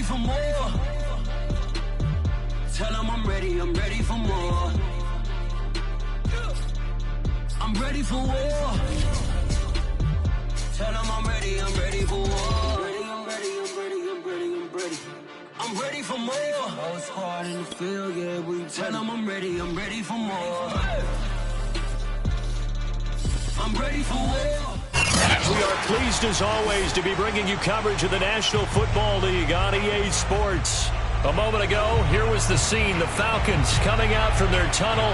ready for more. Tell them I'm ready for more. I'm ready for war. Tell them I'm ready for war. I'm ready for more. Oh, it's hard in the field, yeah, we tell them I'm ready for more. I'm ready for war. We are pleased, as always, to be bringing you coverage of the National Football League on EA Sports. A moment ago, here was the scene. The Falcons coming out from their tunnel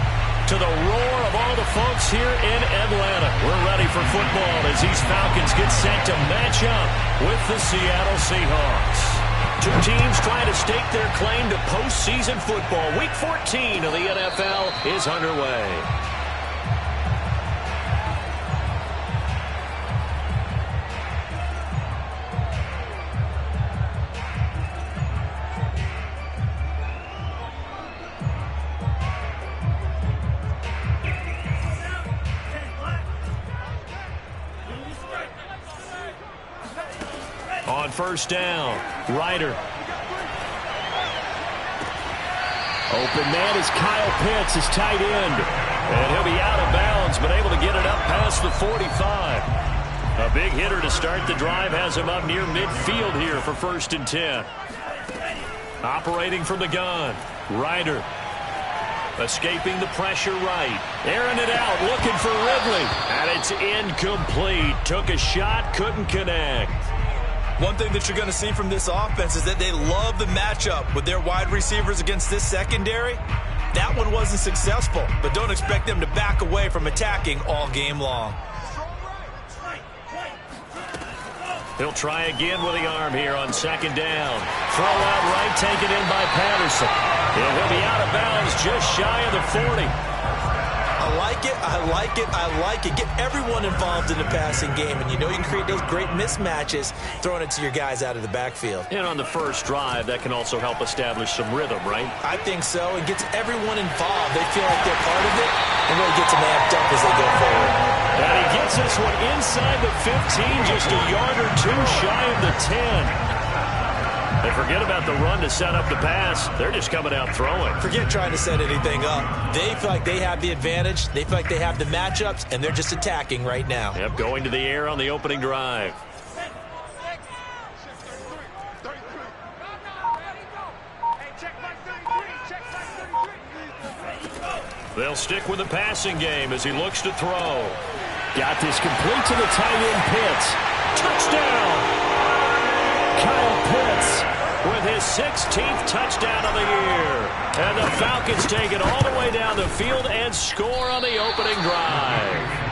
to the roar of all the folks here in Atlanta. We're ready for football as these Falcons get set to match up with the Seattle Seahawks. Two teams trying to stake their claim to postseason football. Week 14 of the NFL is underway. On first down, Ryder. Open man is Kyle Pitts, his tight end. And he'll be out of bounds, but able to get it up past the 45. A big hitter to start the drive has him up near midfield here for 1st and 10. Operating from the gun, Ryder. Escaping the pressure right. Airing it out, looking for Ridley. And it's incomplete. Took a shot, couldn't connect. One thing that you're going to see from this offense is that they love the matchup with their wide receivers against this secondary. That one wasn't successful, but don't expect them to back away from attacking all game long. He'll try again with the arm here on 2nd down. Throw out right, taken in by Patterson. And he'll be out of bounds just shy of the 40. I like it, I like it, I like it. Get everyone involved in the passing game, and you know you can create those great mismatches throwing it to your guys out of the backfield. And on the first drive, that can also help establish some rhythm, right? I think so. It gets everyone involved. They feel like they're part of it, and really gets them amped up as they go forward. And he gets this one inside the 15, just a yard or two shy of the 10. And forget about the run to set up the pass. They're just coming out throwing. Forget trying to set anything up. They feel like they have the advantage. They feel like they have the matchups, and they're just attacking right now. Yep, going to the air on the opening drive. They'll stick with the passing game as he looks to throw. Got this complete to the tight end, Pitts. Touchdown! Kyle Pitts with his 16th touchdown of the year. And the Falcons take it all the way down the field and score on the opening drive.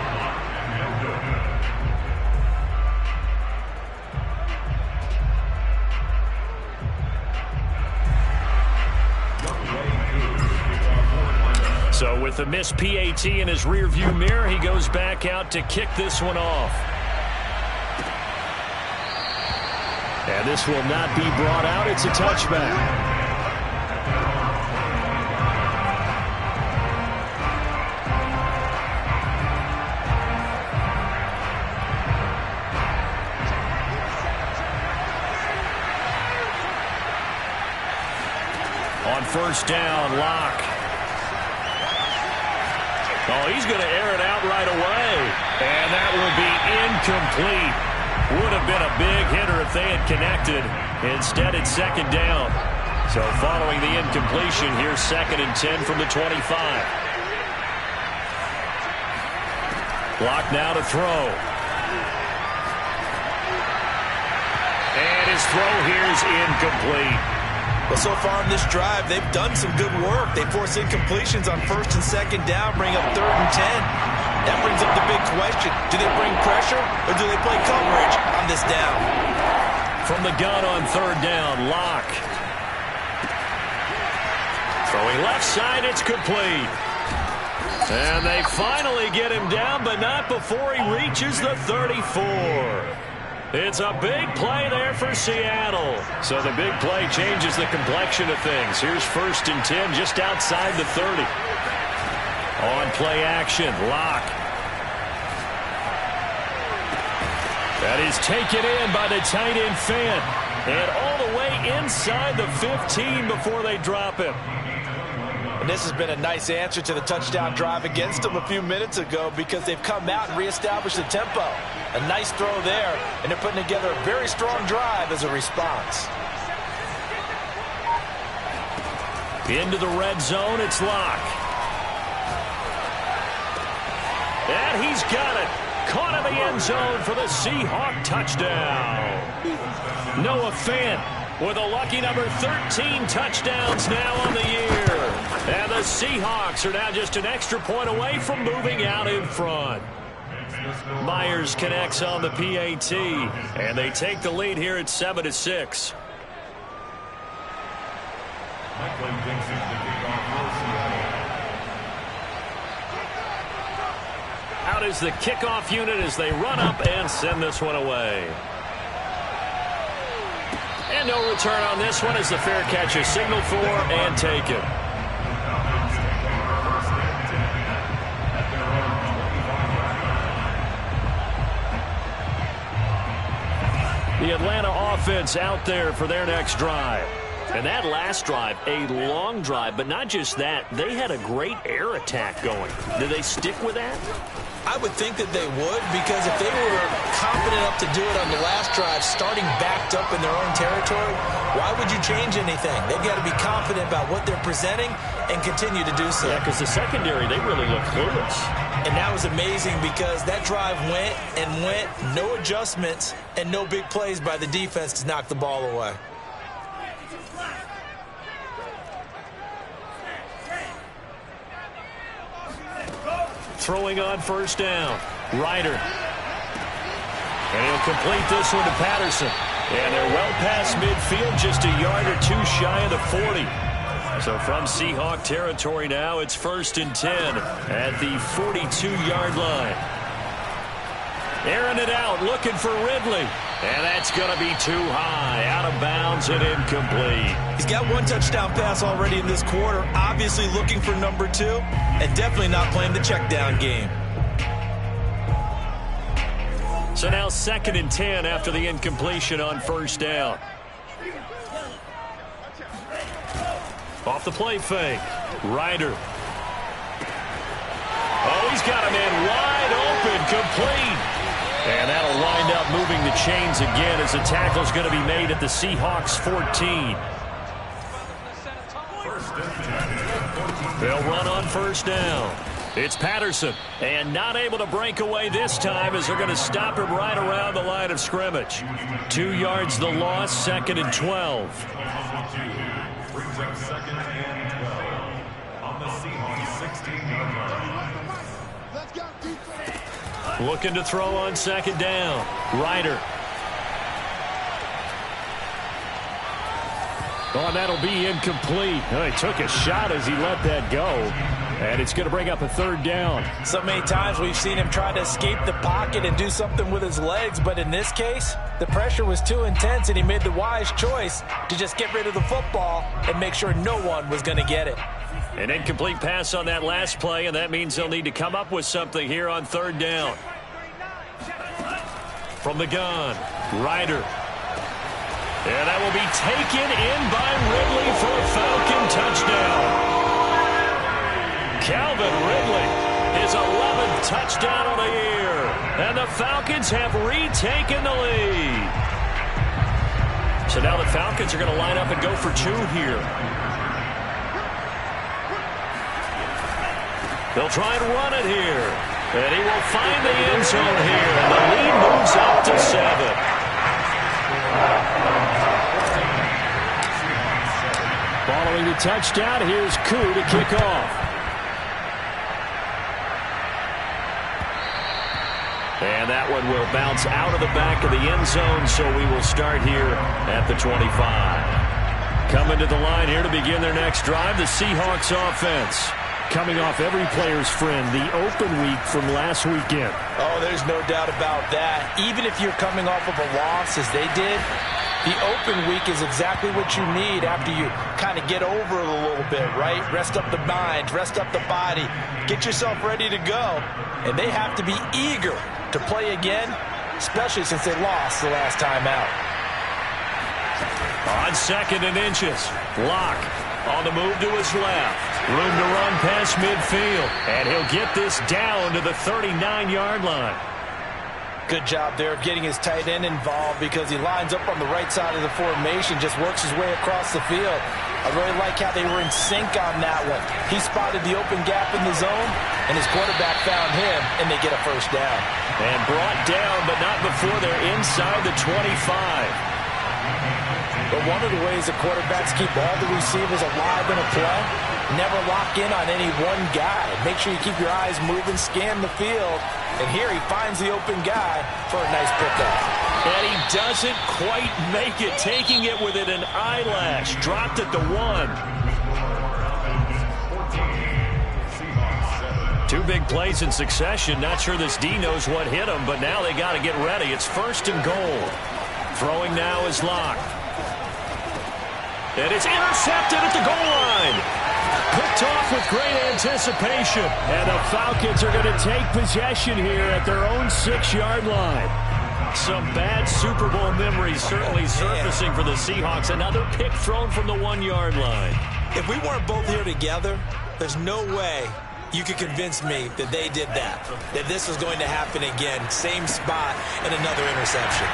So with the missed PAT in his rearview mirror, he goes back out to kick this one off. And this will not be brought out. It's a touchback. On first down, Locke. Oh, he's going to air it out right away. And that will be incomplete. Would have been a big hitter if they had connected. Instead, it's 2nd down. So following the incompletion, here's 2nd and 10 from the 25. Block now to throw. And his throw here is incomplete. Well, so far in this drive, they've done some good work. They force incompletions on 1st and 2nd down, bring up 3rd and 10. That brings up the big question. Do they bring pressure or do they play coverage on this down? From the gun on 3rd down, Locke. Throwing left side, it's complete. And they finally get him down, but not before he reaches the 34. It's a big play there for Seattle. So the big play changes the complexion of things. Here's 1st and 10 just outside the 30. On play action, Locke. That is taken in by the tight end, Fant. And all the way inside the 15 before they drop him. And this has been a nice answer to the touchdown drive against them a few minutes ago because they've come out and reestablished the tempo. A nice throw there, and they're putting together a very strong drive as a response. Into the red zone, it's Locke. And he's got it. Caught in the end zone for the Seahawk touchdown. Noah Fant with a lucky number 13 touchdowns now on the year. And the Seahawks are now just an extra point away from moving out in front. Myers connects on the PAT, and they take the lead here at 7-6. Out is the kickoff unit as they run up and send this one away. And no return on this one as the fair catch is signaled for and taken. The Atlanta offense out there for their next drive. And that last drive, a long drive, but not just that. They had a great air attack going. Do they stick with that? I would think that they would, because if they were confident enough to do it on the last drive, starting backed up in their own territory, why would you change anything? They've got to be confident about what they're presenting and continue to do so. Yeah, because the secondary, they really look clueless. And that was amazing because that drive went and went, no adjustments, and no big plays by the defense to knock the ball away. Throwing on first down. Ryder. And he'll complete this one to Patterson. And they're well past midfield, just a yard or two shy of the 40. So from Seahawk territory now, it's 1st and 10 at the 42-yard line. Airing it out, looking for Ridley. And that's going to be too high, out of bounds and incomplete. He's got one touchdown pass already in this quarter, obviously looking for number 2, and definitely not playing the check down game. So now 2nd and 10 after the incompletion on first down. Off the play fake. Ryder. Oh, he's got a man wide open, complete. And that'll wind up moving the chains again as the tackle's going to be made at the Seahawks 14. They'll run on first down. It's Patterson, and not able to break away this time as they're going to stop him right around the line of scrimmage. 2 yards the loss, 2nd and 12. Brings up 2nd and 12 on the Seahawks 16-yard line. Looking to throw on 2nd down. Ryder. Oh, and that'll be incomplete. Oh, he took a shot as he let that go. And it's going to bring up a 3rd down. So many times we've seen him try to escape the pocket and do something with his legs, but in this case, the pressure was too intense and he made the wise choice to just get rid of the football and make sure no one was going to get it. An incomplete pass on that last play, and that means they'll need to come up with something here on 3rd down. From the gun, Ryder. And that will be taken in by Ridley for a Falcon touchdown. Calvin Ridley, his 11th touchdown of the year. And the Falcons have retaken the lead. So now the Falcons are going to line up and go for 2 here. They'll try and run it here. And he will find the end zone here. And the lead moves up to 7. Following the touchdown, here's Koo to kick off. And that one will bounce out of the back of the end zone, so we will start here at the 25. Coming to the line here to begin their next drive, the Seahawks offense. Coming off every player's friend, the open week from last weekend. Oh, there's no doubt about that. Even if you're coming off of a loss, as they did, the open week is exactly what you need after you kind of get over it a little bit, right? Rest up the mind, rest up the body, get yourself ready to go. And they have to be eager to play again, especially since they lost the last time out. On 2nd and inches. Locke on the move to his left. Room to run past midfield. And he'll get this down to the 39-yard line. Good job there of getting his tight end involved because he lines up on the right side of the formation, just works his way across the field. I really like how they were in sync on that one. He spotted the open gap in the zone, and his quarterback found him, and they get a first down. And brought down, but not before they're inside the 25. But one of the ways the quarterbacks keep all the receivers alive in a play, never lock in on any one guy. Make sure you keep your eyes moving, scan the field. And here he finds the open guy for a nice pickup. And he doesn't quite make it, taking it within an eyelash. Dropped at the 1. 2 big plays in succession. Not sure this D knows what hit him, but now they got to get ready. It's 1st and goal. Throwing now is Locke. And it's intercepted at the goal line. Picked off with great anticipation. And the Falcons are going to take possession here at their own 6-yard line. Some bad Super Bowl memories certainly surfacing for the Seahawks. Another pick thrown from the 1-yard line. If we weren't both here together, there's no way you could convince me that they did that this was going to happen again. Same spot and another interception.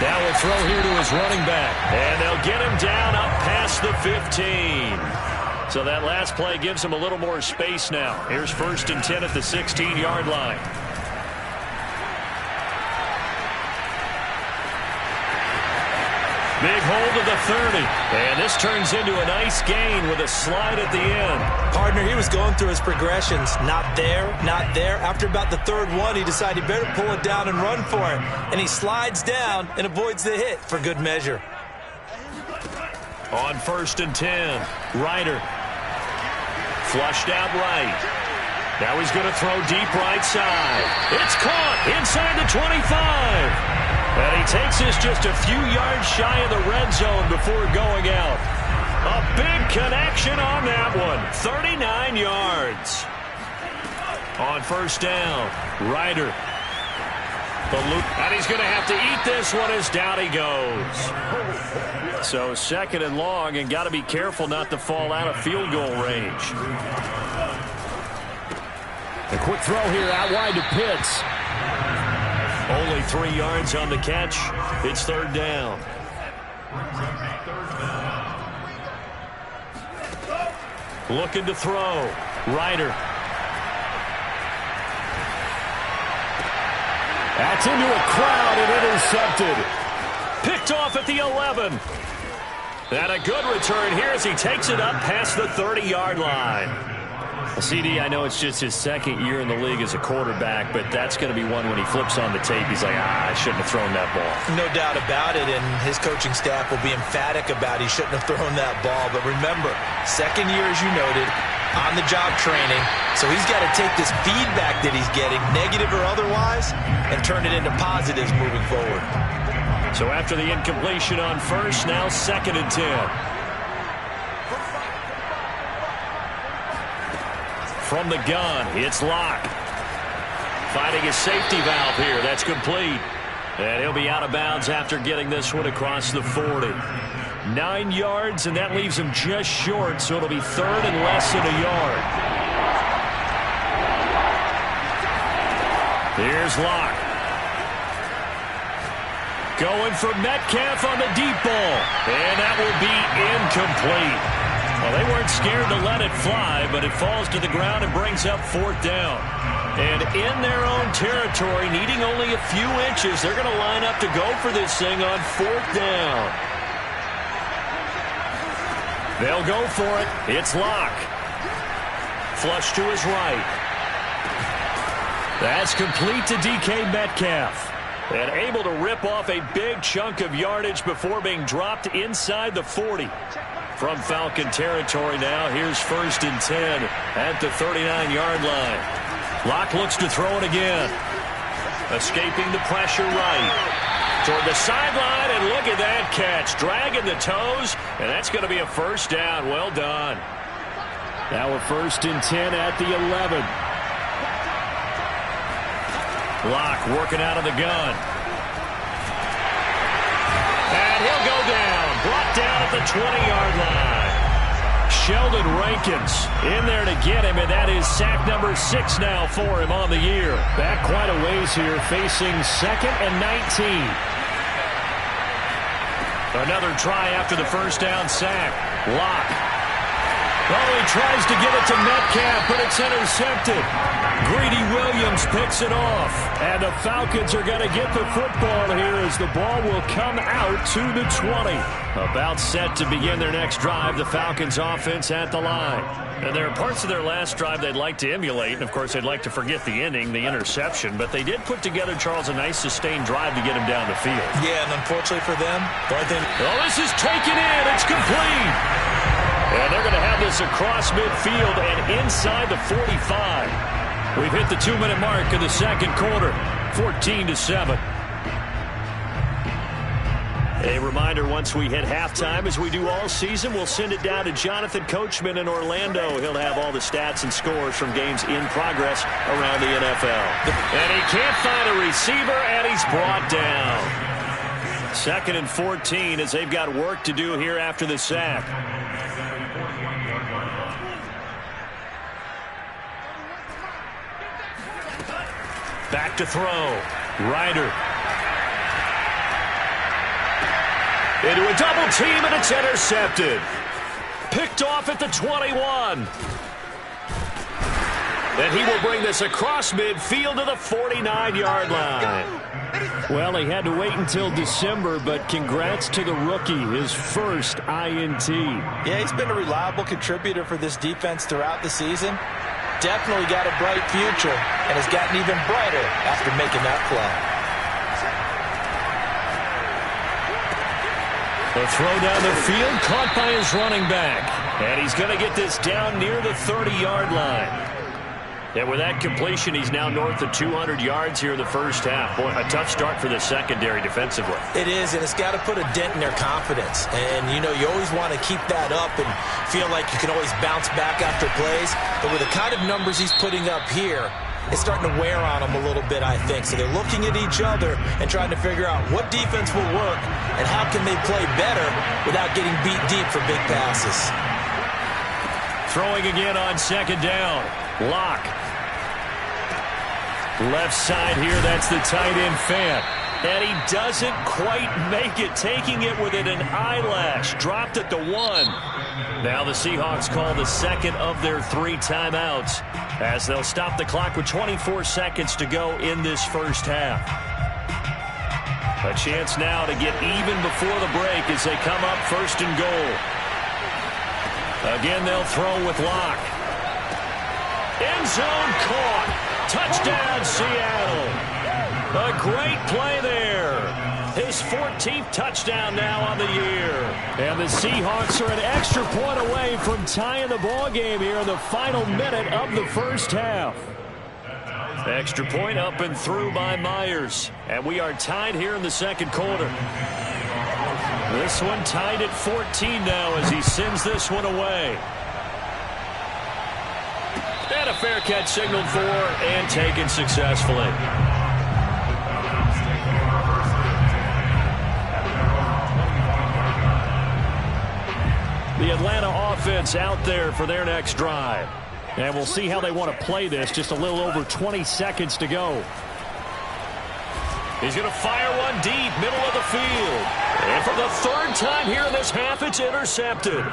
Now we'll throw here to his running back. And they'll get him down up past the 15. So that last play gives him a little more space now. Here's 1st and 10 at the 16-yard line. Big hold of the 30. And this turns into a nice gain with a slide at the end. Partner, he was going through his progressions. Not there, not there. After about the 3rd one, he decided he better pull it down and run for it. And he slides down and avoids the hit for good measure. On 1st and 10, Ryder. Flushed out right. Now he's going to throw deep right side. It's caught inside the 25. And he takes this just a few yards shy of the red zone before going out. A big connection on that one. 39 yards. On 1st down, Ryder. The loop, and he's going to have to eat this one as down he goes. So 2nd and long, and got to be careful not to fall out of field goal range. A quick throw here out wide to Pitts. Only 3 yards on the catch. It's 3rd down. Looking to throw. Ryder. That's into a crowd and intercepted. Picked off at the 11. And a good return here as he takes it up past the 30-yard line. CD, I know it's just his 2nd year in the league as a quarterback, but that's going to be one when he flips on the tape. He's like, I shouldn't have thrown that ball. No doubt about it, and his coaching staff will be emphatic about he shouldn't have thrown that ball. But remember, 2nd year, as you noted, on-the-job training. So he's got to take this feedback that he's getting, negative or otherwise, and turn it into positives moving forward. So after the incompletion on 1st, now 2nd and 10. From the gun, it's Locke. Finding his safety valve here. That's complete. And he'll be out of bounds after getting this one across the 40. 9 yards, and that leaves him just short, so it'll be 3rd and less than a yard. Here's Locke. Going for Metcalf on the deep ball. And that will be incomplete. Well, they weren't scared to let it fly, but it falls to the ground and brings up 4th down. And in their own territory, needing only a few inches, they're going to line up to go for this thing on 4th down. They'll go for it. It's Locke. Flush to his right. That's complete to DK Metcalf. And able to rip off a big chunk of yardage before being dropped inside the 40. From Falcon territory now, here's 1st and 10 at the 39-yard line. Locke looks to throw it again. Escaping the pressure right. Toward the sideline, and look at that catch. Dragging the toes, and that's going to be a 1st down. Well done. Now a 1st and 10 at the 11. Locke working out of the gun. And he'll go down. the 20-yard line. Sheldon Rankins in there to get him, and that is sack number 6 now for him on the year. Back quite a ways here, facing 2nd and 19. Another try after the first down sack. Locke. Oh, he tries to give it to Metcalf, but it's intercepted. Greedy Williams picks it off. And the Falcons are going to get the football here as the ball will come out to the 20. About set to begin their next drive, the Falcons offense at the line. And there are parts of their last drive they'd like to emulate, and of course they'd like to forget the ending, the interception, but they did put together, Charles, a nice sustained drive to get him down the field. Yeah, and unfortunately for them, oh, this is taken in. It's complete. And they're going to have this across midfield and inside the 45. We've hit the 2-minute mark in the second quarter, 14-7. A reminder, once we hit halftime, as we do all season, we'll send it down to Jonathan Coachman in Orlando. He'll have all the stats and scores from games in progress around the NFL. And he can't find a receiver, and he's brought down. 2nd and 14 as they've got work to do here after the sack. Back to throw. Ryder. Into a double team, and it's intercepted. Picked off at the 21. And he will bring this across midfield to the 49-yard line. Well, he had to wait until December, but congrats to the rookie, his first INT. Yeah, he's been a reliable contributor for this defense throughout the season. Definitely got a bright future and has gotten even brighter after making that play. The throw down the field, caught by his running back. And he's going to get this down near the 30-yard line. And with that completion, he's now north of 200 yards here in the first half. Boy, a tough start for the secondary defensively. It is, and it's got to put a dent in their confidence. And, you know, you always want to keep that up and feel like you can always bounce back after plays. But with the kind of numbers he's putting up here, it's starting to wear on them a little bit, I think. So they're looking at each other and trying to figure out what defense will work and how can they play better without getting beat deep for big passes. Throwing again on second down. Locke. Left side here, that's the tight end Fant. And he doesn't quite make it, taking it within an eyelash. Dropped at the 1. Now the Seahawks call the second of their 3 timeouts as they'll stop the clock with 24 seconds to go in this first half. A chance now to get even before the break as they come up 1st and goal. Again, they'll throw with Locke. End zone caught. Touchdown, Seattle. A great play there. His 14th touchdown now on the year. And the Seahawks are an extra point away from tying the ball game here in the final minute of the first half. Extra point up and through by Myers. And we are tied here in the second quarter. This one tied at 14 now as he sends this one away. And a fair catch signaled for and taken successfully. The Atlanta offense out there for their next drive. And we'll see how they want to play this. Just a little over 20 seconds to go. He's going to fire one deep, middle of the field. And for the 3rd time here in this half, it's intercepted.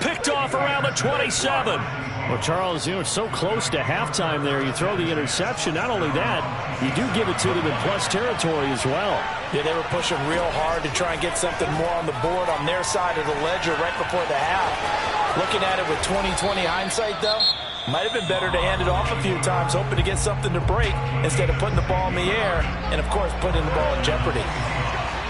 Picked off around the 27. Well, Charles, you know, it's so close to halftime there. You throw the interception. Not only that, you do give it to them in plus territory as well. Yeah, they were pushing real hard to try and get something more on the board on their side of the ledger right before the half. Looking at it with 20/20 hindsight, though, might have been better to hand it off a few times, hoping to get something to break instead of putting the ball in the air and, of course, putting the ball in jeopardy.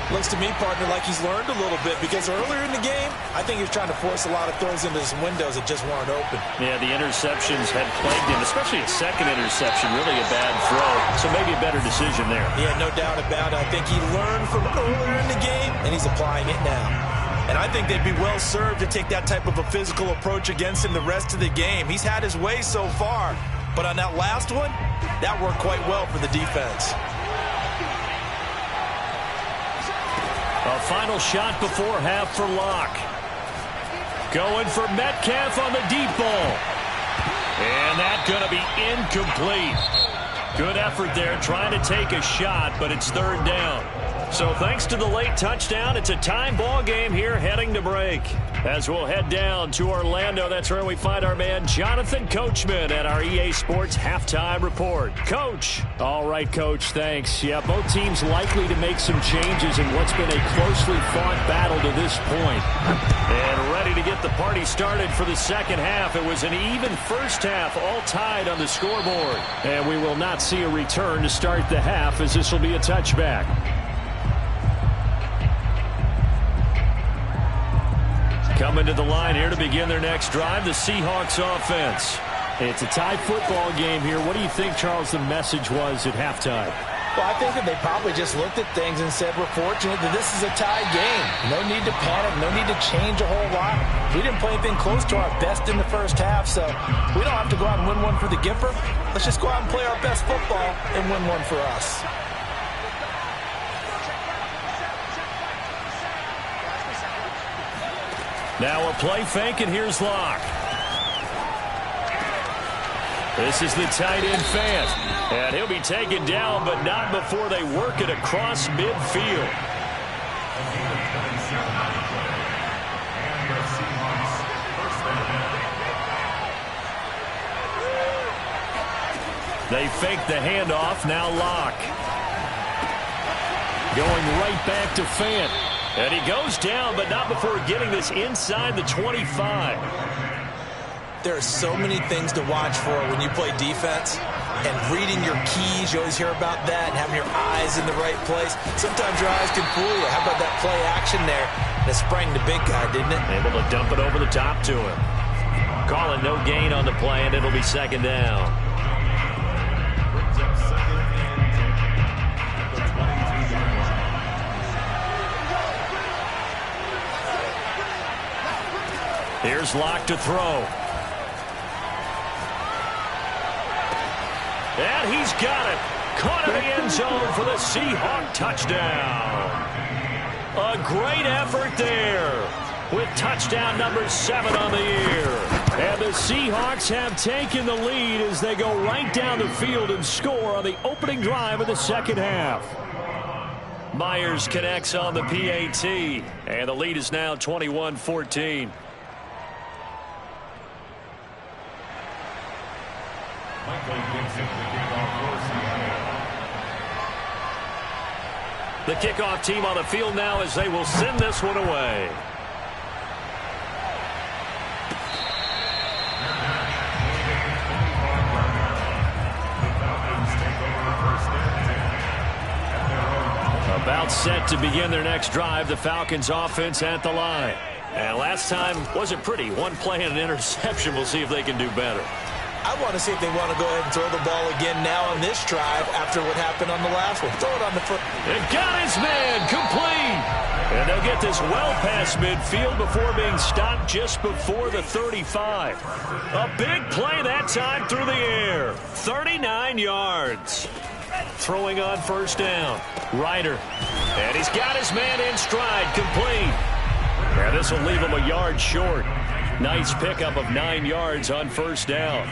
Looks to me, partner, like he's learned a little bit because earlier in the game, I think he was trying to force a lot of throws into some windows that just weren't open. Yeah, the interceptions had plagued him, especially a second interception, really a bad throw. So maybe a better decision there. Yeah, no doubt about it. I think he learned from earlier in the game, and he's applying it now. And I think they'd be well served to take that type of a physical approach against him the rest of the game. He's had his way so far, but on that last one, that worked quite well for the defense. A A final shot before half for Locke. Going for Metcalf on the deep ball. And that's going to be incomplete. Good effort there trying to take a shot, but it's third down. So thanks to the late touchdown, it's a tie ball game here heading to break. As we'll head down to Orlando, that's where we find our man Jonathan Coachman at our EA Sports Halftime Report. Coach. All right, Coach, thanks. Yeah, both teams likely to make some changes in what's been a closely fought battle to this point. And ready to get the party started for the second half. It was an even first half, all tied on the scoreboard. And we will not see a return to start the half, as this will be a touchback. Coming to the line here to begin their next drive, the Seahawks offense. It's a tie football game here. What do you think, Charles, the message was at halftime? Well, I think that they probably just looked at things and said, we're fortunate that this is a tie game. No need to panic. No need to change a whole lot. We didn't play anything close to our best in the first half, so we don't have to go out and win one for the Gipper. Let's just go out and play our best football and win one for us. Now a play fake, and here's Locke. This is the tight end Fant. And he'll be taken down, but not before they work it across midfield. They fake the handoff, now Locke. Going right back to Fant. And he goes down, but not before getting this inside the 25. There are so many things to watch for when you play defense. And reading your keys, you always hear about that, and having your eyes in the right place. Sometimes your eyes can fool you. How about that play action there? That sprang the big guy, didn't it? Able to dump it over the top to him. Calling no gain on the play, and it'll be second down. Here's Locke to throw. And he's got it. Caught in the end zone for the Seahawk touchdown. A great effort there with touchdown number 7 on the year. And the Seahawks have taken the lead as they go right down the field and score on the opening drive of the second half. Myers connects on the PAT, and the lead is now 21-14. The kickoff team on the field now as they will send this one away. About set to begin their next drive, the Falcons offense at the line. And last time wasn't pretty. One play and an interception. We'll see if they can do better. I want to see if they want to go ahead and throw the ball again now on this drive after what happened on the last one. Throw it on the foot. It got his man complete. And they'll get this well past midfield before being stopped just before the 35. A big play that time through the air. 39 yards. Throwing on first down. Ryder. And he's got his man in stride. Complete. And this will leave him a yard short. Nice pickup of 9 yards on first down.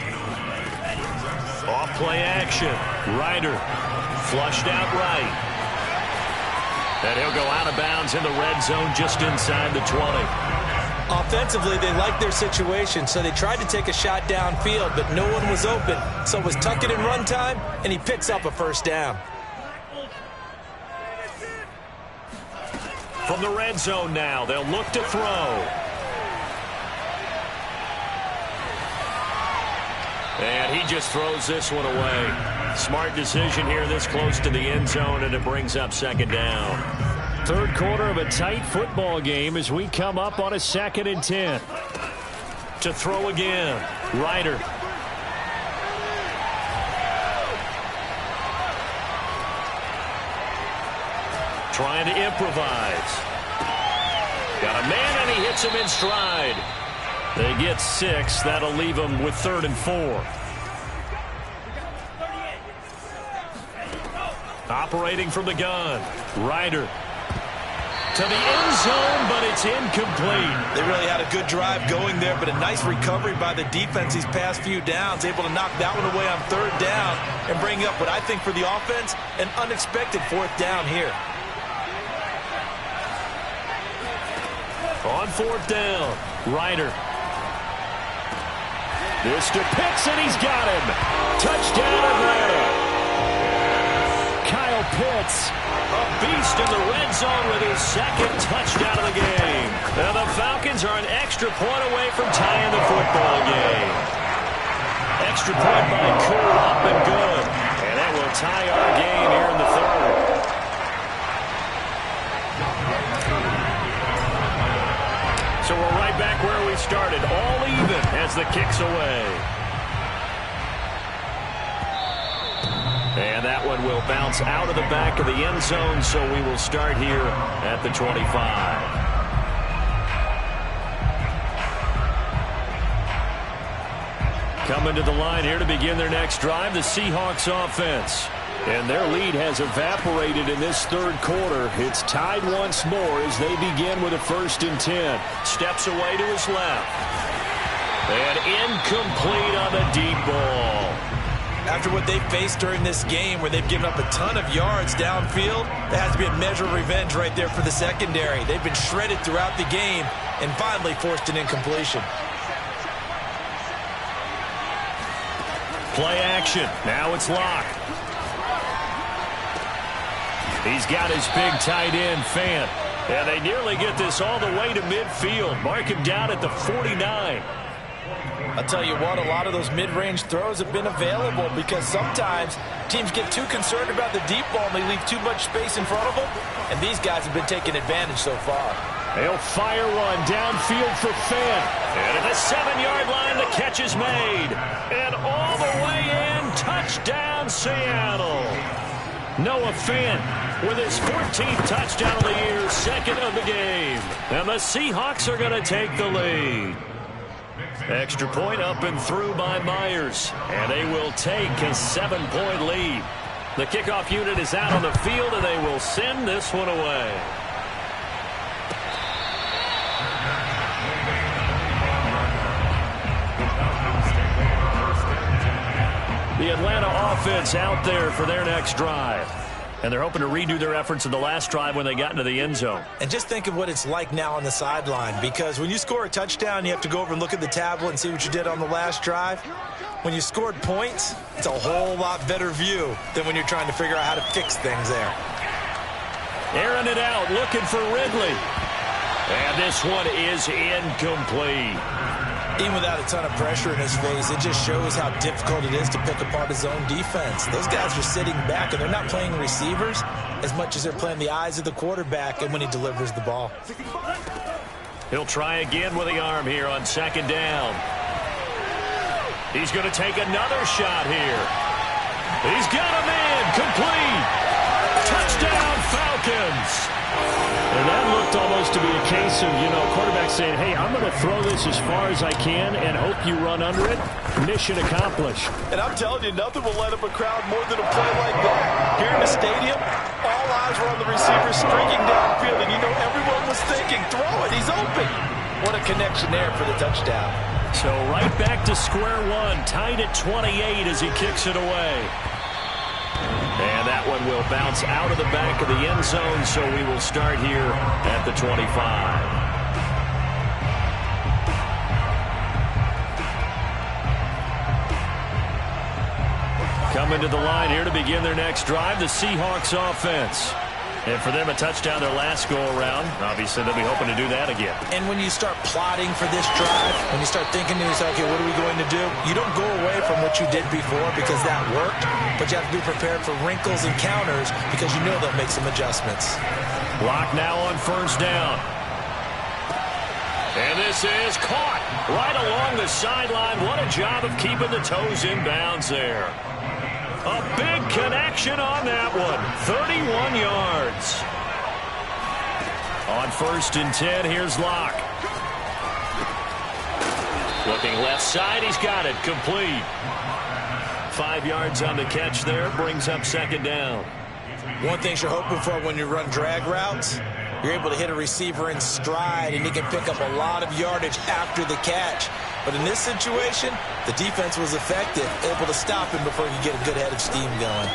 Off play action. Ryder flushed out right. And he'll go out of bounds in the red zone just inside the 20. Offensively, they liked their situation, so they tried to take a shot downfield, but no one was open. So it was tuck it and run time, and he picks up a first down. From the red zone now, they'll look to throw. And he just throws this one away. Smart decision here this close to the end zone, and it brings up second down. Third quarter of a tight football game as we come up on a 2nd and 10. To throw again. Ryder. Trying to improvise. Got a man, and he hits him in stride. They get 6. That'll leave them with 3rd and 4. Operating from the gun. Ryder. to the end zone, but it's incomplete. They really had a good drive going there, but a nice recovery by the defense these past few downs, able to knock that one away on third down and bring up what I think for the offense, an unexpected fourth down here. On fourth down, Ryder. This to Pitts, and he's got him. Touchdown, Atlanta. Kyle Pitts, a beast in the red zone with his second touchdown of the game. Now the Falcons are an extra point away from tying the football game. Extra point by Cool, up and good. And that will tie our game here in the third. So we're right back where we started, all even as the kick's away. And that one will bounce out of the back of the end zone, so we will start here at the 25. Coming to the line here to begin their next drive, the Seahawks offense. And their lead has evaporated in this third quarter. It's tied once more as they begin with a 1st and 10. Steps away to his left. And incomplete on the deep ball. After what they've faced during this game where they've given up a ton of yards downfield, there has to be a measure of revenge right there for the secondary. They've been shredded throughout the game and finally forced an incompletion. Play action. Now it's Locke. He's got his big tight end, Fant. And they nearly get this all the way to midfield. Mark him down at the 49. I'll tell you what, a lot of those mid-range throws have been available because sometimes teams get too concerned about the deep ball and they leave too much space in front of them. And these guys have been taking advantage so far. They'll fire one downfield for Fant. And at the 7-yard line, the catch is made. And all the way in, touchdown Seattle. Noah Fant with his 14th touchdown of the year, second of the game. And the Seahawks are going to take the lead. Extra point up and through by Myers. And they will take a 7-point lead. The kickoff unit is out on the field, and they will send this one away. The Atlanta offense out there for their next drive. And they're hoping to redo their efforts in the last drive when they got into the end zone. And just think of what it's like now on the sideline, because when you score a touchdown, you have to go over and look at the tablet and see what you did on the last drive. When you scored points, it's a whole lot better view than when you're trying to figure out how to fix things there. Airing it out, looking for Ridley. And this one is incomplete. Even without a ton of pressure in his face, it just shows how difficult it is to pick apart his own defense. Those guys are sitting back, and they're not playing receivers as much as they're playing the eyes of the quarterback and when he delivers the ball. He'll try again with the arm here on 2nd down. He's going to take another shot here. He's got a man, complete. Touchdown, Falcons. And that looked almost to be a case of, quarterback saying, hey, I'm going to throw this as far as I can and hope you run under it. Mission accomplished. And I'm telling you, nothing will light up a crowd more than a play like that. Here in the stadium, all eyes were on the receiver streaking downfield, and everyone was thinking, throw it, he's open. What a connection there for the touchdown. So right back to square one, tied at 28 as he kicks it away. And that one will bounce out of the back of the end zone, so we will start here at the 25. Coming to the line here to begin their next drive, the Seahawks offense. And for them, a touchdown their last go-around. Obviously, they'll be hoping to do that again. And when you start plotting for this drive, when you start thinking to yourself, okay, what are we going to do? You don't go away from what you did before because that worked, but you have to be prepared for wrinkles and counters because you know they'll make some adjustments. Lock now on 1st down. And this is caught right along the sideline. What a job of keeping the toes in bounds there. A big connection on that one. 31 yards. On 1st and 10, here's Locke. Looking left side, he's got it. Complete. 5 yards on the catch there. Brings up 2nd down. One thing you're hoping for when you run drag routes, You're able to hit a receiver in stride, and he can pick up a lot of yardage after the catch. But in this situation, the defense was effective, able to stop him before he could get a good head of steam going.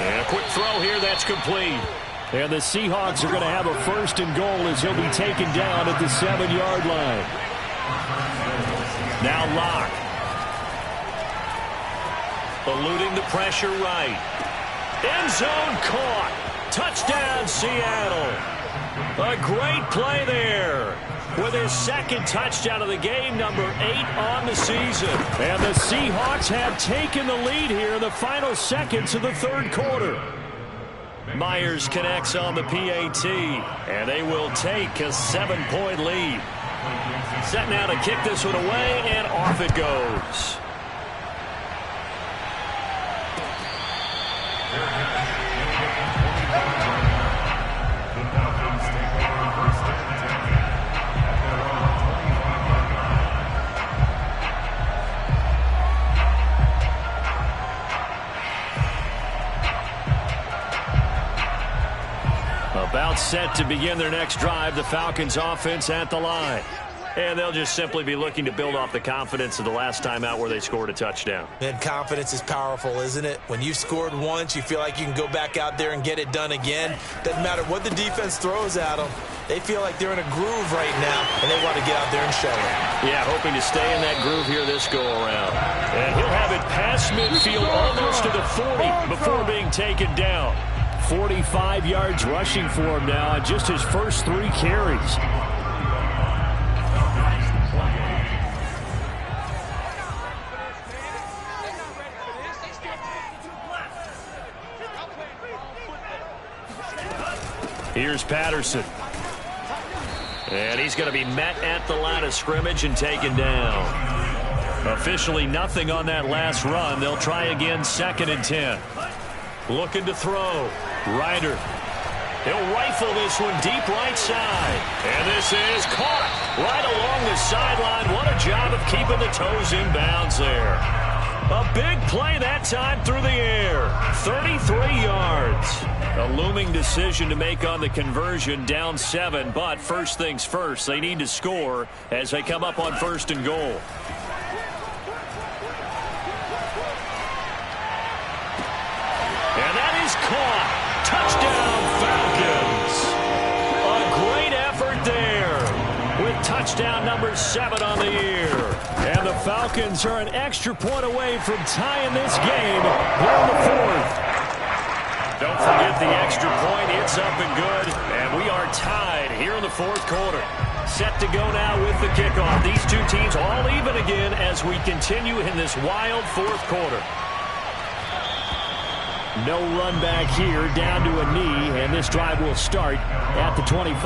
And a quick throw here, that's complete. And the Seahawks are going to have a 1st and goal as he'll be taken down at the 7-yard line. Now Locke. Eluding the pressure right. End zone caught. Touchdown, Seattle. A great play there. With his 2nd touchdown of the game, number 8 on the season. And the Seahawks have taken the lead here in the final seconds of the 3rd quarter. Myers connects on the PAT, and they will take a 7-point lead. Set now to kick this one away, and off it goes. About set to begin their next drive, the Falcons offense at the line. And they'll just simply be looking to build off the confidence of the last time out where they scored a touchdown. And confidence is powerful, isn't it? When you've scored once, you feel like you can go back out there and get it done again. Doesn't matter what the defense throws at them. They feel like they're in a groove right now, and they want to get out there and show it. Yeah, hoping to stay in that groove here this go-around. And he'll have it past midfield almost to the 40 before being taken down. 45 yards rushing for him now on just his first 3 carries. Here's Patterson. And he's going to be met at the line of scrimmage and taken down. Officially nothing on that last run. They'll try again 2nd and 10. Looking to throw. Ryder. He'll rifle this one deep right side. And this is caught right along the sideline. What a job of keeping the toes in bounds there. A big play that time through the air. 33 yards. A looming decision to make on the conversion, down 7. But first things first, they need to score as they come up on 1st and goal. And that is caught. Touchdown, Falcons. A great effort there with touchdown number 7 on the year. And the Falcons are an extra point away from tying this game here in the 4th. Don't forget the extra point. It's up and good. And we are tied here in the 4th quarter. Set to go now with the kickoff. These two teams all even again as we continue in this wild 4th quarter. No run back here, down to a knee, and this drive will start at the 25.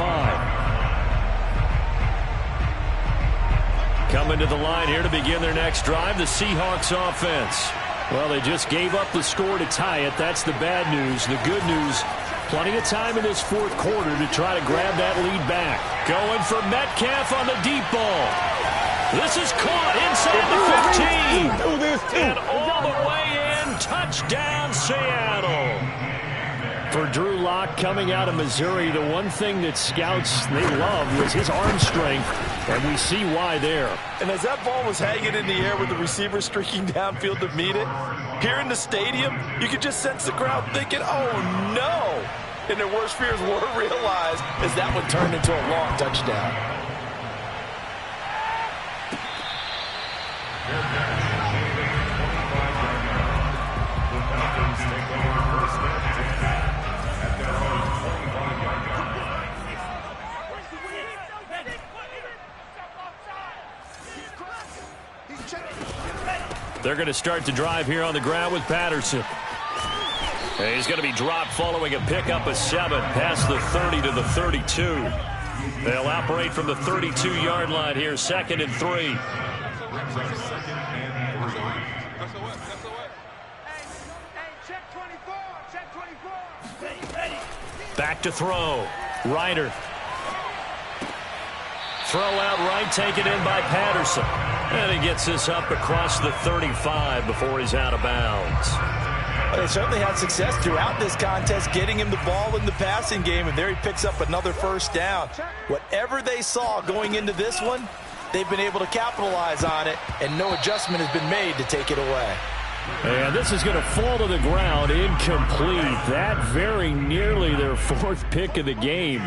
Coming to the line here to begin their next drive, the Seahawks offense. Well, they just gave up the score to tie it. That's the bad news. The good news, plenty of time in this 4th quarter to try to grab that lead back. Going for Metcalf on the deep ball. This is caught inside the 15. And all the way in, touchdown Seattle. For Drew Lock coming out of Missouri, the one thing that scouts they loved was his arm strength, and we see why there. And as that ball was hanging in the air with the receiver streaking downfield to meet it, here in the stadium, you could just sense the crowd thinking, oh no! And their worst fears were realized as that one turned into a long touchdown. They're going to start to drive here on the ground with Patterson. And he's going to be dropped following a pickup of 7 past the 30 to the 32. They'll operate from the 32-yard line here, 2nd and 3. Back to throw. Ryder. Throw out right, taken in by Patterson. And he gets this up across the 35 before he's out of bounds. Well, they certainly had success throughout this contest, getting him the ball in the passing game, and there he picks up another first down. Whatever they saw going into this one, they've been able to capitalize on it, and no adjustment has been made to take it away. And this is going to fall to the ground, incomplete. That very nearly their fourth pick of the game.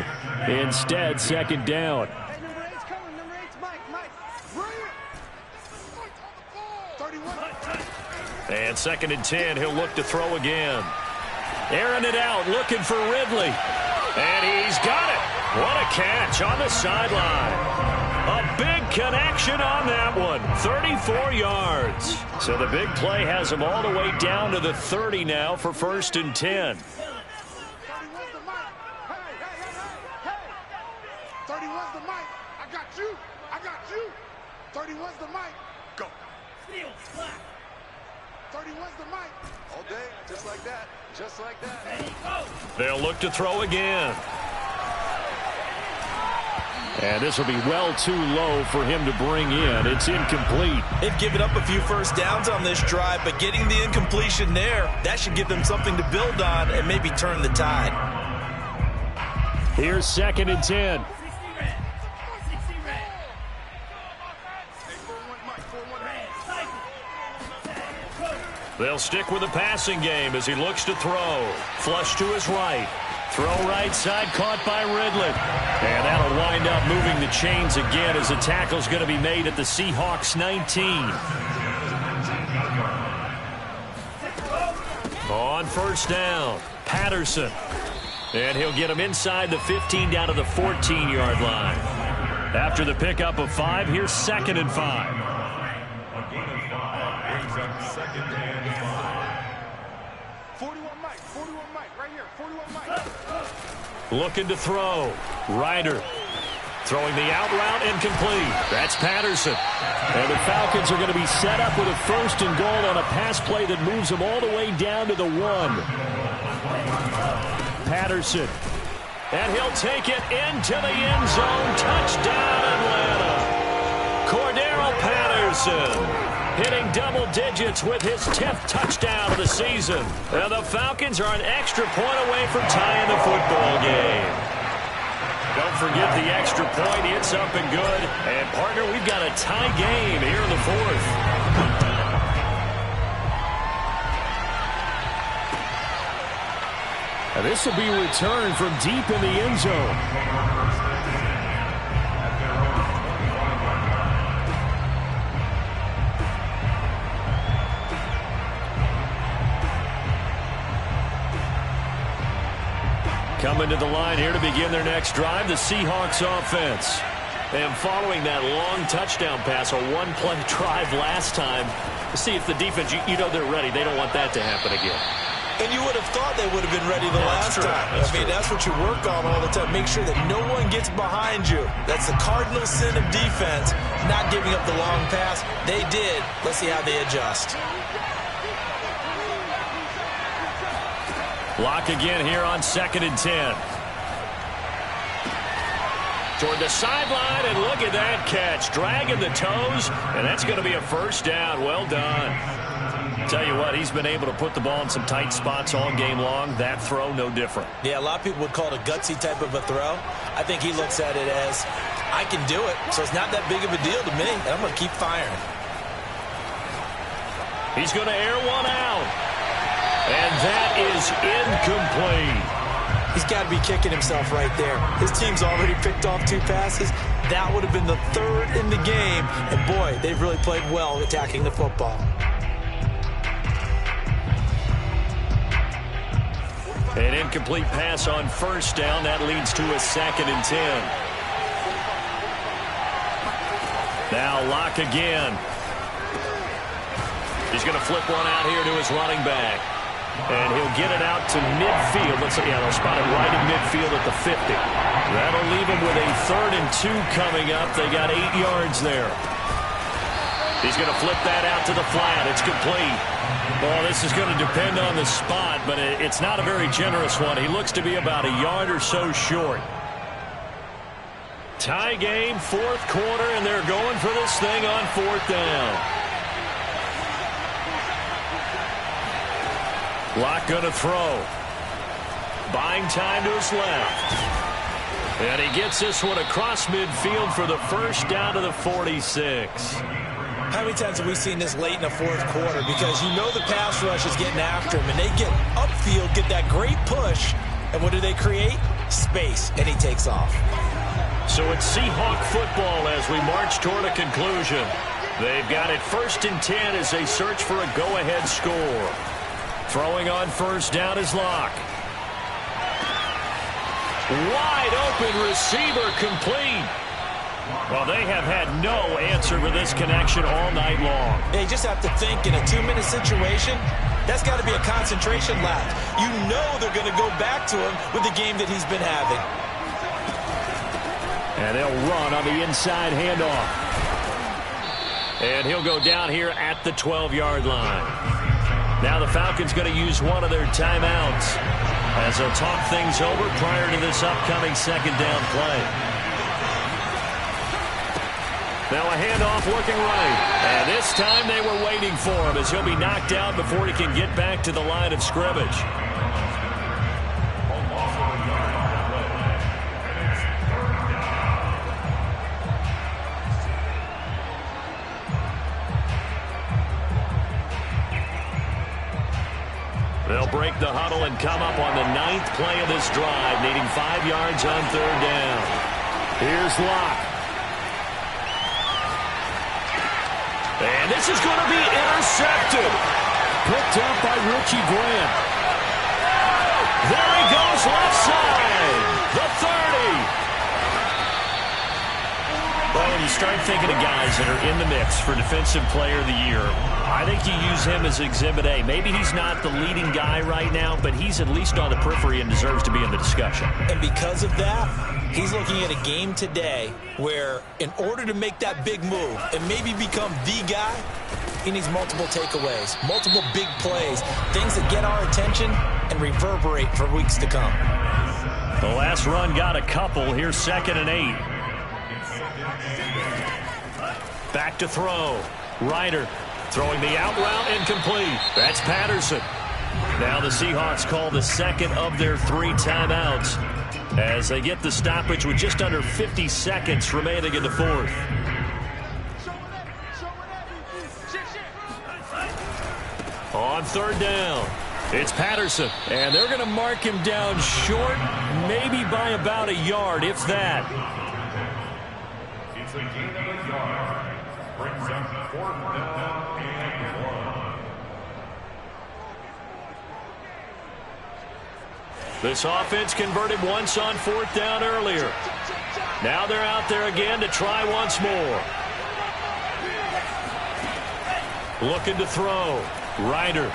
Instead, second down. Hey, number 8's coming. Number 8's Mike. And second and 10, he'll look to throw again. Airing it out, looking for Ridley. And he's got it. What a catch on the sideline. A big connection on that one. 34 yards. So the big play has him all the way down to the 30 now for first and 10. 31's the mic. Hey. 31's the mic. I got you. 31's the mic. Go. 31's the mic. All day, just like that. They'll look to throw again. And this will be well too low for him to bring in. It's incomplete. They've given up a few first downs on this drive, but getting the incompletion there, that should give them something to build on and maybe turn the tide. Here's second and 10. They'll stick with the passing game as he looks to throw. Flush to his right. Throw right side, caught by Ridley. And that'll wind up moving the chains again as the tackle's going to be made at the Seahawks 19. On first down, Patterson. And he'll get him inside the 15 down to the 14-yard line. After the pickup of 5, here's second and 5. Second and 5. 41 Mike, right here. 41 Mike. Looking to throw. Ryder throwing the out route, incomplete. That's Patterson. And the Falcons are going to be set up with a first and goal on a pass play that moves them all the way down to the 1. Patterson. And he'll take it into the end zone. Touchdown, Atlanta. Cordero Patterson hitting double digits with his 10th touchdown of the season. And the Falcons are an extra point away from tying the football game. Don't forget the extra point. It's up and good. And, partner, we've got a tie game here in the fourth. And this will be returned from deep in the end zone. Coming to the line here to begin their next drive, the Seahawks offense. And following that long touchdown pass, a one-play drive last time, to see if the defense, you know they're ready. They don't want that to happen again. And you would have thought they would have been ready the last time. That's what you work on all the time. Make sure that no one gets behind you. That's the cardinal sin of defense, not giving up the long pass. They did. Let's see how they adjust. Lock again here on second and 10. Toward the sideline, and look at that catch. Dragging the toes, and that's going to be a first down. Well done. Tell you what, he's been able to put the ball in some tight spots all game long. That throw, no different. Yeah, a lot of people would call it a gutsy type of a throw. I think he looks at it as, I can do it, so it's not that big of a deal to me, and I'm going to keep firing. He's going to air one out. And that is incomplete. He's got to be kicking himself right there. His team's already picked off 2 passes. That would have been the 3rd in the game. And, boy, they've really played well attacking the football. An incomplete pass on first down. That leads to a second and 10. Now Lock again. He's going to flip one out here to his running back. And he'll get it out to midfield. Let's see, yeah, they'll spot it right in midfield at the 50. That'll leave him with a 3rd and 2 coming up. They got 8 yards there. He's going to flip that out to the flat. It's complete. Well, this is going to depend on the spot, but it's not a very generous one. He looks to be about a yard or so short. Tie game, 4th quarter, and they're going for this thing on 4th down. Locke going to throw. Buying time to his left. And he gets this one across midfield for the first down to the 46. How many times have we seen this late in the fourth quarter? Because you know the pass rush is getting after him, and they get upfield, get that great push, and what do they create? Space, and he takes off. So it's Seahawk football as we march toward a conclusion. They've got it 1st and 10 as they search for a go-ahead score. Throwing on first down is Locke. Wide open receiver complete. Well, they have had no answer for this connection all night long. They just have to think in a 2-minute situation, that's got to be a concentration lapse. You know they're going to go back to him with the game that he's been having. And they'll run on the inside handoff. And he'll go down here at the 12-yard line. Now the Falcons going to use one of their timeouts as they'll talk things over prior to this upcoming second down play. Now a handoff looking right. And this time they were waiting for him as he'll be knocked out before he can get back to the line of scrimmage. They'll break the huddle and come up on the 9th play of this drive, needing 5 yards on 3rd down. Here's Locke. And this is going to be intercepted. Picked up by Richie Grant. There he goes, left side. The 30. Well, when you start thinking of guys that are in the mix for Defensive Player of the Year, I think you use him as Exhibit A. Maybe he's not the leading guy right now, but he's at least on the periphery and deserves to be in the discussion. And because of that, he's looking at a game today where in order to make that big move and maybe become the guy, he needs multiple takeaways, multiple big plays, things that get our attention and reverberate for weeks to come. The last run got a couple. Here's 2nd and 8. Back to throw. Ryder throwing the out route incomplete. That's Patterson. Now the Seahawks call the second of their 3 timeouts as they get the stoppage with just under 50 seconds remaining in the 4th. On 3rd down, it's Patterson, and they're going to mark him down short, maybe by about a yard, if that. It's a gain of a yard. Brings up 4th down and 1. This offense converted once on 4th down earlier. Now they're out there again to try once more. Looking to throw. Ryder.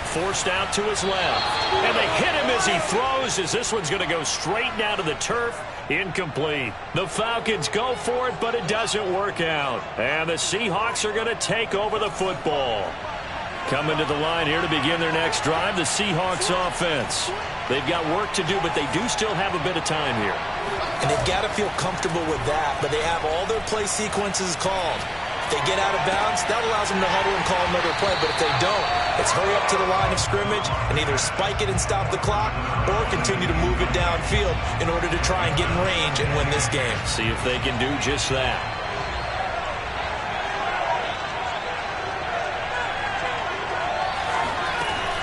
Forced out to his left. And they hit him as he throws, as this one's going to go straight down to the turf. Incomplete. The Falcons go for it, but it doesn't work out. And the Seahawks are going to take over the football. Coming to the line here to begin their next drive, the Seahawks offense. They've got work to do, but they do still have a bit of time here. And they've got to feel comfortable with that, but they have all their play sequences called. If they get out of bounds, that allows them to huddle and call another play, but if they don't, it's hurry up to the line of scrimmage and either spike it and stop the clock or continue to move it downfield in order to try and get in range and win this game. See if they can do just that.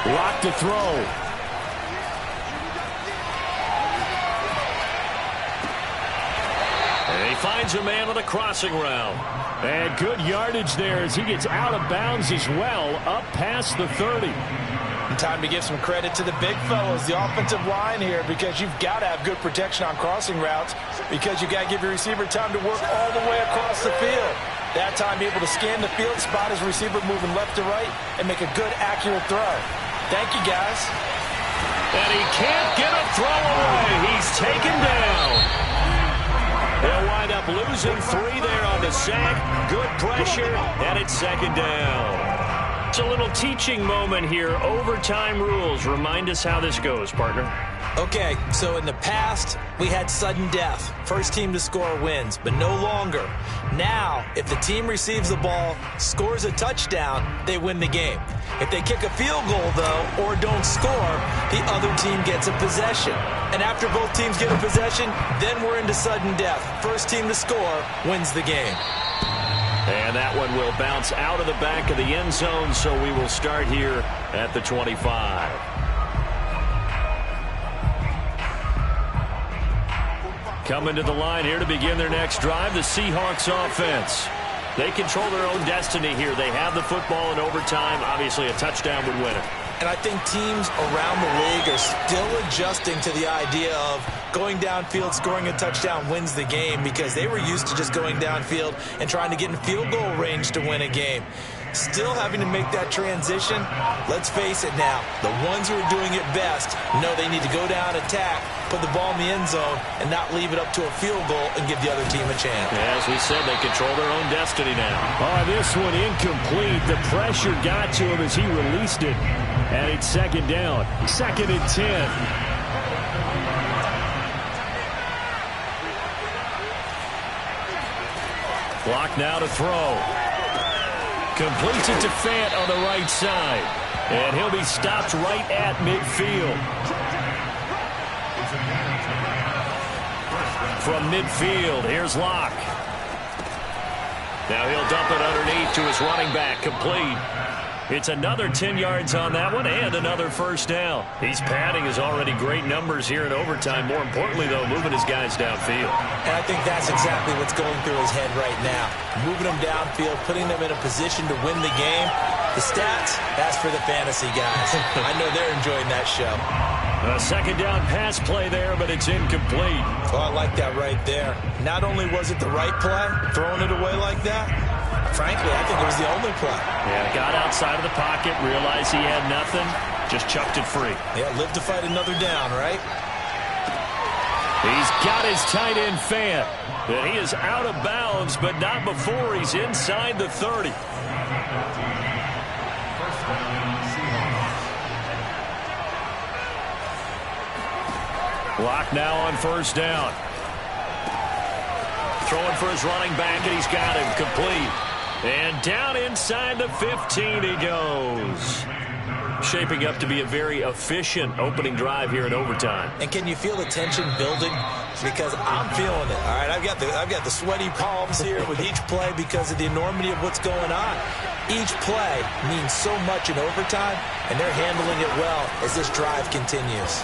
Locke to throw. And he finds a man on the crossing route. And good yardage there as he gets out of bounds as well, up past the 30. And time to give some credit to the big fellas, the offensive line here, because you've got to have good protection on crossing routes because you've got to give your receiver time to work all the way across the field. That time, be able to scan the field, spot his receiver moving left to right, and make a good, accurate throw. Thank you, guys. And he can't get a throw away. He's taken down. They'll wind up losing 3 there on the sack. Good pressure, and it's 2nd down. It's a little teaching moment here. Overtime rules. Remind us how this goes, partner. Okay, so in the past, we had sudden death. First team to score wins, but no longer. Now, if the team receives the ball, scores a touchdown, they win the game. If they kick a field goal, though, or don't score, the other team gets a possession. And after both teams get a possession, then we're into sudden death. First team to score wins the game. And that one will bounce out of the back of the end zone, so we will start here at the 25. Coming to the line here to begin their next drive, the Seahawks offense. They control their own destiny here. They have the football in overtime. Obviously, a touchdown would win it. And I think teams around the league are still adjusting to the idea of going downfield, scoring a touchdown wins the game, because they were used to just going downfield and trying to get in field goal range to win a game. Still having to make that transition. Let's face it now, the ones who are doing it best know they need to go down, attack, put the ball in the end zone, and not leave it up to a field goal and give the other team a chance. As we said, they control their own destiny now. Oh, this one incomplete. The pressure got to him as he released it. And it's second down. 2nd and 10. Clock now to throw. Completes it to Fant on the right side. And he'll be stopped right at midfield. From midfield, here's Locke. Now he'll dump it underneath to his running back, complete. It's another 10 yards on that one and another first down. He's padding his already great numbers here in overtime. More importantly, though, moving his guys downfield. And I think that's exactly what's going through his head right now. Moving them downfield, putting them in a position to win the game. The stats, that's for the fantasy guys. I know they're enjoying that show. A second down pass play there, but it's incomplete. Oh, I like that right there. Not only was it the right play, throwing it away like that, frankly, I think it was the only play. Yeah, got outside of the pocket, realized he had nothing, just chucked it free. Yeah, live to fight another down, right? He's got his tight end Fant. And he is out of bounds, but not before he's inside the 30. Block now on first down. Throwing for his running back, and he's got him complete. And down inside the 15 he goes. Shaping up to be a very efficient opening drive here in overtime. And can you feel the tension building? Because I'm feeling it. All right, I've got the sweaty palms here with each play because of the enormity of what's going on. Each play means so much in overtime, and they're handling it well as this drive continues.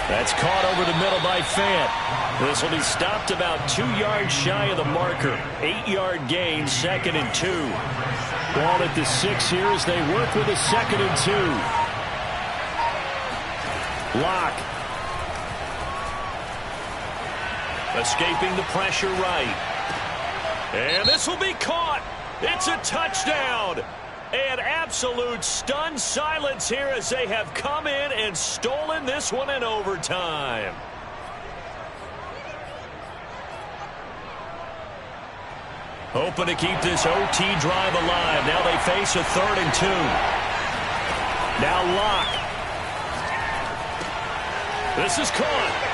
That's caught over the middle by Fant. This will be stopped about 2 yards shy of the marker. 8-yard gain, 2nd and 2. Ball at the 6 here as they work with a 2nd and 2. Locke. Escaping the pressure right. And this will be caught. It's a touchdown. And absolute stunned silence here as they have come in and stolen this one in overtime. Hoping to keep this OT drive alive. Now they face a 3rd and 2. Now Locke. This is caught.